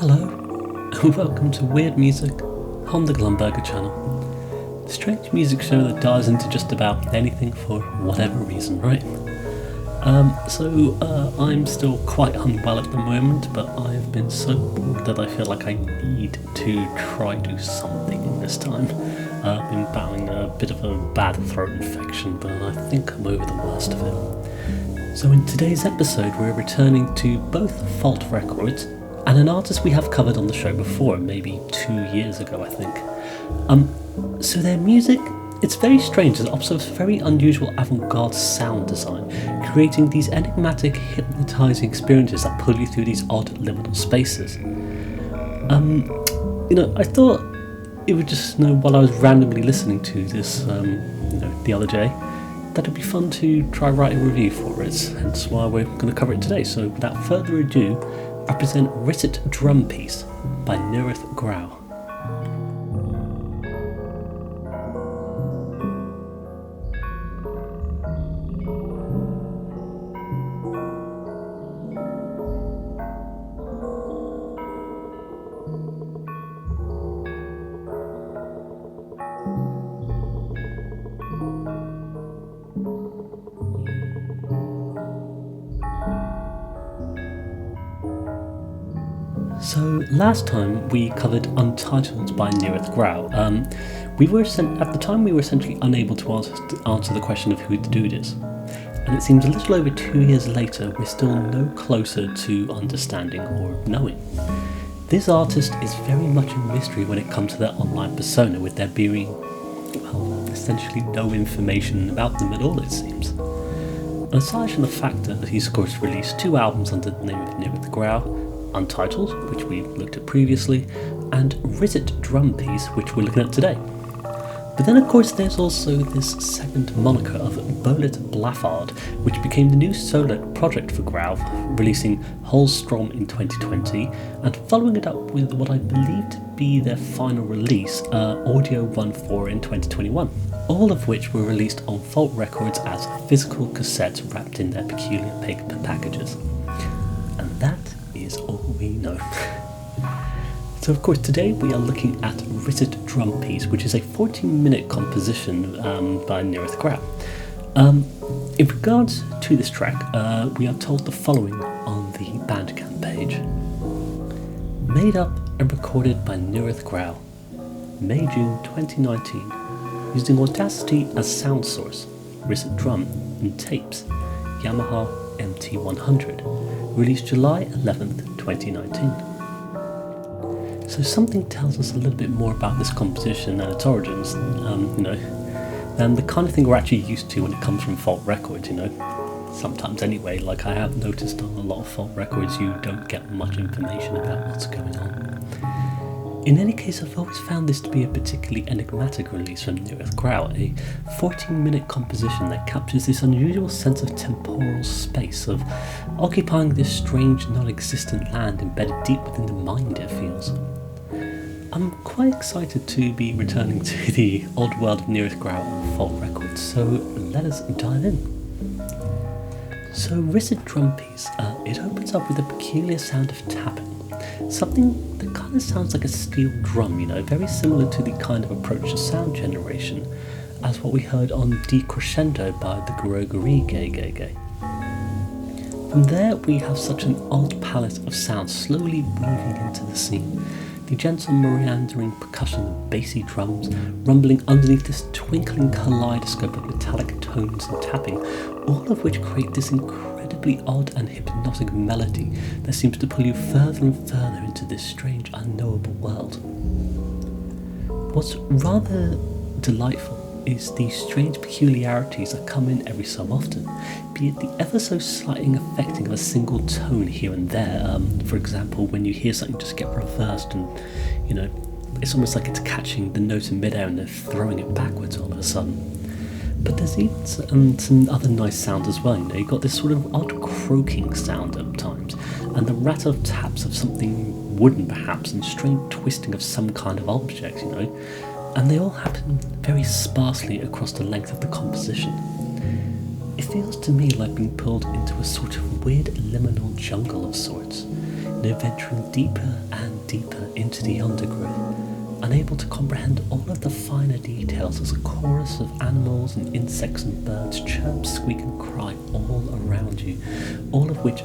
Hello, and welcome to Weird Music on the Glumberger channel. The strange music show that dives into just about anything for whatever reason, right? I'm still quite unwell at the moment, but I've been so bored that I feel like I need to try do something this time. I've been battling a bit of a bad throat infection, but I think I'm over the worst of it. So in today's episode, we're returning to both Falt records and an artist we have covered on the show before, maybe 2 years ago, I think. So their music, it's very strange. It observes very unusual avant-garde sound design, creating these enigmatic, hypnotising experiences that pull you through these odd liminal spaces. I thought it would just, while I was randomly listening to this, the other day, that it'd be fun to try writing a review for it, hence why we're going to cover it today. So without further ado, I present Risset Drum Piece by Neurath Grau. So last time we covered Untitled by Neurath Grau. We were essentially unable to answer the question of who the dude is, and it seems a little over 2 years later we're still no closer to understanding or knowing. This artist is very much a mystery when it comes to their online persona, with there being, essentially no information about them at all, it seems. And aside from the fact that he's of course released 2 albums under the name of Neurath Grau, Untitled, which we looked at previously, and Risset Drum Piece, which we're looking at today. But then of course there's also this second moniker of Bolet Blaffard, which became the new solo project for Grau, releasing Holstrom in 2020, and following it up with what I believe to be their final release, Audio 1.4 in 2021. All of which were released on Falt Records as physical cassettes wrapped in their peculiar paper packages. And that is all we know. So of course today we are looking at Risset Drum Piece, which is a 14-minute composition by Neurath Grau. In regards to this track, we are told the following on the Bandcamp page. Made up and recorded by Neurath Grau, May-June 2019, using Audacity as sound source, Risset Drum and tapes, Yamaha MT100, released July 11th, 2019. So something tells us a little bit more about this composition and its origins, than the kind of thing we're actually used to when it comes from Falt Records, Sometimes anyway, like I have noticed on a lot of Falt Records, you don't get much information about what's going on. In any case, I've always found this to be a particularly enigmatic release from Neurath Grau, a 14-minute composition that captures this unusual sense of temporal space, of occupying this strange, non-existent land embedded deep within the mind, it feels. I'm quite excited to be returning to the odd world of Neurath Grau on Falt Records, so let us dive in. So Risset Drum Piece, it opens up with a peculiar sound of tapping. Something that kind of sounds like a steel drum, very similar to the kind of approach to sound generation as what we heard on Decrescendo by the Grogari Gay. From there we have such an odd palette of sounds slowly weaving into the scene. The gentle meandering percussion of bassy drums rumbling underneath this twinkling kaleidoscope of metallic tones and tapping, all of which create this incredibly odd and hypnotic melody that seems to pull you further and further into this strange, unknowable world. What's rather delightful is the strange peculiarities that come in every so often, be it the ever so slight affecting of a single tone here and there. For example, when you hear something just get reversed and, it's almost like it's catching the note in midair and they're throwing it backwards all of a sudden. But there's even some other nice sounds as well, you've got this sort of odd croaking sound at times, and the rattle of taps of something wooden perhaps, and strange twisting of some kind of object, and they all happen very sparsely across the length of the composition. It feels to me like being pulled into a sort of weird liminal jungle of sorts, now venturing deeper and deeper into the undergrowth, unable to comprehend all of the finer details as a chorus of animals and insects and birds chirp, squeak and cry all around you, all of which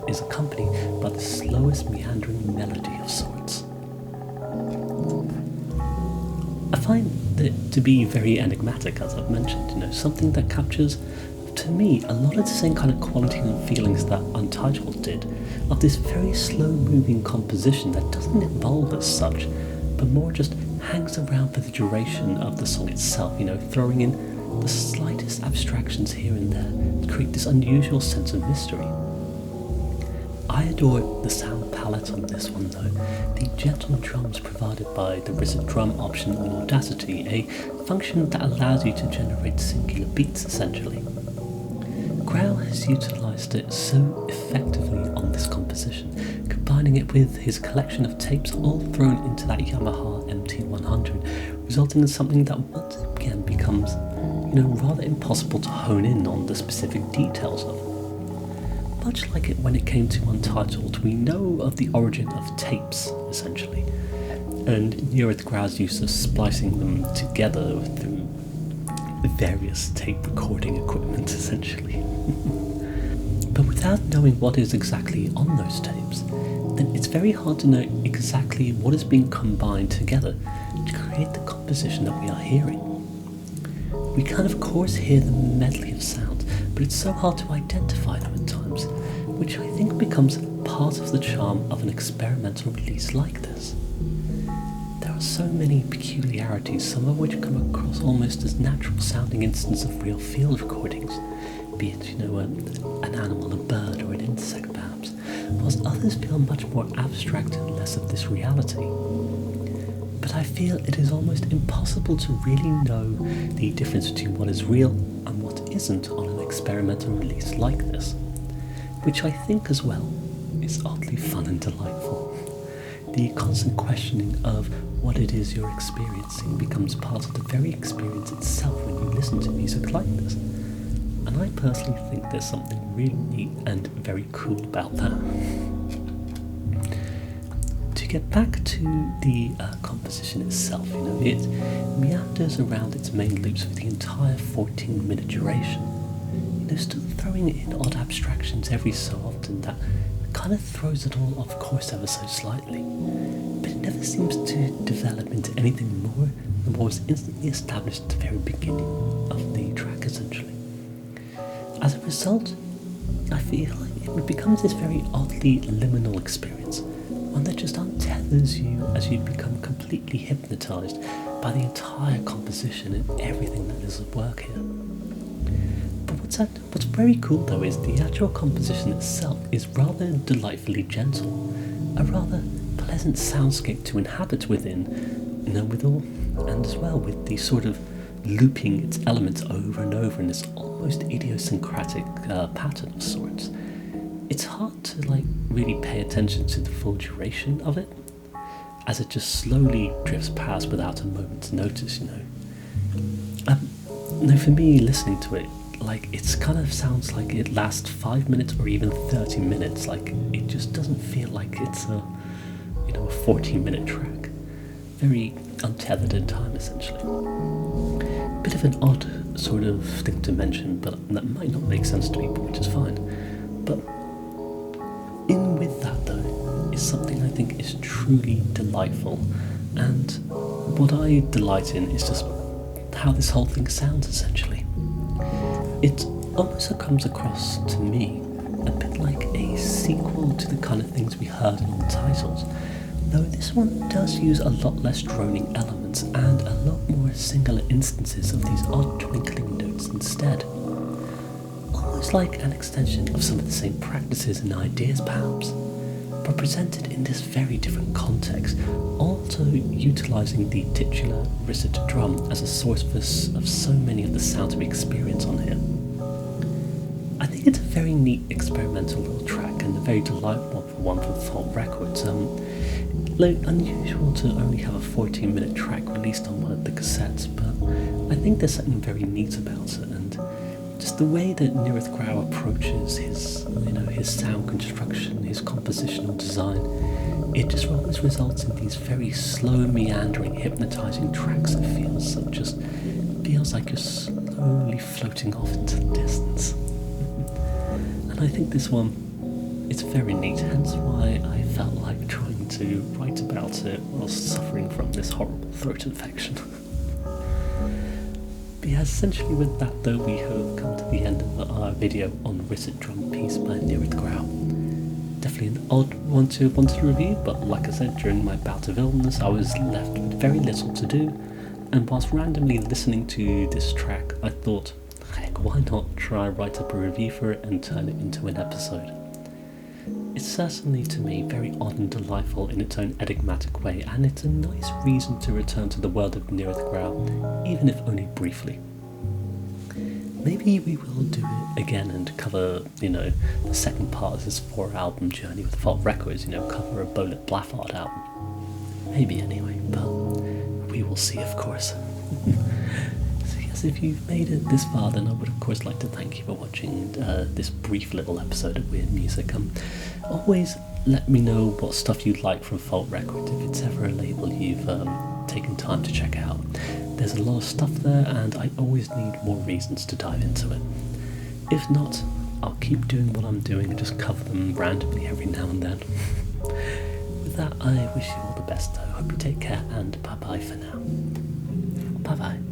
is accompanied by the slowest meandering melody of sorts. I find it to be very enigmatic, as I've mentioned, something that captures, to me, a lot of the same kind of quality and feelings that Untitled did, of this very slow-moving composition that doesn't evolve as such, but more just hangs around for the duration of the song itself, throwing in the slightest abstractions here and there to create this unusual sense of mystery. I adore the sound palette on this one though, the gentle drums provided by the Risset Drum option on Audacity, a function that allows you to generate singular beats essentially. Grau has utilised it so effectively on this composition, combining it with his collection of tapes all thrown into that Yamaha MT100, resulting in something that once again becomes, rather impossible to hone in on the specific details of. Much like it when it came to Untitled, we know of the origin of tapes, essentially, and Neurath Grau's use of splicing them together through various tape recording equipment, essentially. But without knowing what is exactly on those tapes, then it's very hard to know exactly what is being combined together to create the composition that we are hearing. We can of course hear the medley of sounds, but it's so hard to identify them at times, which I think becomes part of the charm of an experimental release like this. There are so many peculiarities, some of which come across almost as natural sounding instances of real field recordings, be it, an animal, a bird, or an insect perhaps, whilst others feel much more abstract and less of this reality. But I feel it is almost impossible to really know the difference between what is real and what isn't on an experimental release like this, which I think as well is oddly fun and delightful. The constant questioning of what it is you're experiencing becomes part of the very experience itself when you listen to music like this. And I personally think there's something really neat and very cool about that. To get back to the composition itself, it meanders around its main loops for the entire 14-minute duration. Still throwing in odd abstractions every so often that kind of throws it all off course ever so slightly, but it never seems to develop into anything more than what was instantly established at the very beginning of the track, essentially. As a result, I feel like it becomes this very oddly liminal experience, one that just untethers you as you become completely hypnotised by the entire composition and everything that is at work here. What's very cool though is the actual composition itself is rather delightfully gentle, a rather pleasant soundscape to inhabit within, and as well with the sort of looping its elements over and over in this almost idiosyncratic pattern of sorts. It's hard to really pay attention to the full duration of it, as it just slowly drifts past without a moment's notice, for me, listening to it, it kind of sounds like it lasts 5 minutes or even 30 minutes. It just doesn't feel like it's a 14-minute track. Very untethered in time, essentially. Bit of an odd sort of thing to mention, but that might not make sense to people, which is fine. But in with that, though, is something I think is truly delightful. And what I delight in is just how this whole thing sounds, essentially. It almost comes across to me a bit like a sequel to the kind of things we heard in Untitled, though this one does use a lot less droning elements and a lot more singular instances of these odd twinkling notes instead. Almost like an extension of some of the same practices and ideas perhaps, but presented in this very different context, also utilising the titular Risset drum as a source of so many of the sounds we experience on here. I think it's a very neat experimental little track and a very delightful one from Falt Records. Unusual to only have a 14-minute track released on one of the cassettes, but I think there's something very neat about it, and just the way that Neurath Grau approaches his sound construction, his compositional design, it just always results in these very slow, meandering, hypnotising tracks that feels like you're slowly floating off into the distance. And I think this one, it's very neat, hence why I felt like trying to write about it whilst suffering from this horrible throat infection. But yeah, essentially with that though, we have come to the end of our video on Risset Drum Piece by Neurath Grau. Definitely an odd one to review, but like I said, during my bout of illness I was left with very little to do, and whilst randomly listening to this track I thought, heck, why not try write up a review for it and turn it into an episode. It's certainly to me very odd and delightful in its own enigmatic way, and it's a nice reason to return to the world of Neurath Grau, even if only briefly. Maybe we will do it again and cover, the second part of this 4-album journey with Falt Records, cover a Bolet Blaffard album. Maybe anyway, but we will see, of course. So yes, if you've made it this far, then I would of course like to thank you for watching this brief little episode of Weird Music. Always let me know what stuff you'd like from Falt Records, if it's ever a label you've taken time to check out. There's a lot of stuff there, and I always need more reasons to dive into it. If not, I'll keep doing what I'm doing and just cover them randomly every now and then. With that, I wish you all the best though. Hope you take care, and bye bye for now. Bye bye.